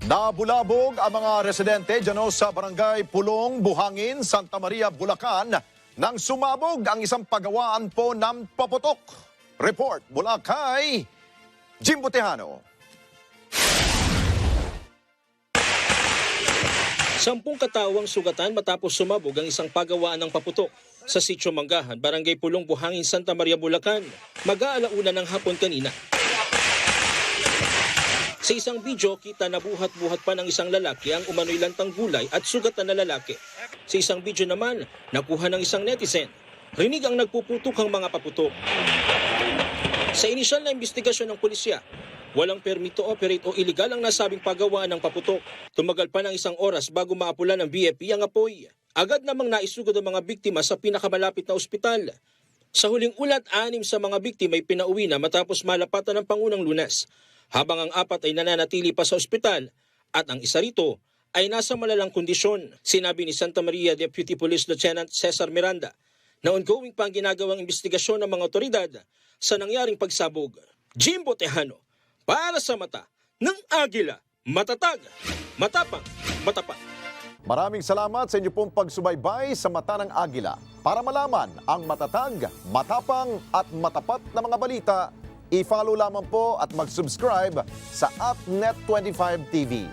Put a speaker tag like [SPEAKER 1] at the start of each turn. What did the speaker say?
[SPEAKER 1] Nabulabog ang mga residente dyan sa barangay Pulong, Buhangin, Santa Maria, Bulacan nang sumabog ang isang pagawaan po ng paputok. Report mula kay Jimbo Tejano.
[SPEAKER 2] 10 katawang sugatan matapos sumabog ang isang pagawaan ng paputok sa Sitio Manggahan, Barangay Pulong, Buhangin, Santa Maria, Bulacan, mag-aalauna ng hapon kanina. Sa isang video, kita na buhat-buhat pa ng isang lalaki ang umano'y lantang gulay at sugatan na lalaki. Sa isang video naman, nakuha ng isang netizen. Rinig ang nagpuputokang mga paputok. Sa inisyal na investigasyon ng pulisya, walang permit to operate o iligal ang nasabing pagawaan ng paputok. Tumagal pa ng 1 oras bago maapula ng BFP ang apoy. Agad namang naisugod ang mga biktima sa pinakamalapit na ospital. Sa huling ulat, 6 sa mga biktima ay pinauwi na matapos malapatan ng Pangunang Lunes, habang ang 4 ay nananatili pa sa ospital at ang isa rito ay nasa malalang kondisyon. Sinabi ni Santa Maria Deputy Police Lieutenant Cesar Miranda na ongoing pa ang ginagawang investigasyon ng mga otoridad sa nangyaring pagsabog. Jimbo Tejano, para sa mata ng Agila, matatag, matapang, matapat.
[SPEAKER 1] Maraming salamat sa inyo pong pagsubaybay sa Mata ng Agila. Para malaman ang matatag, matapang at matapat na mga balita, i-follow lamang po at mag-subscribe sa AppNet25 TV.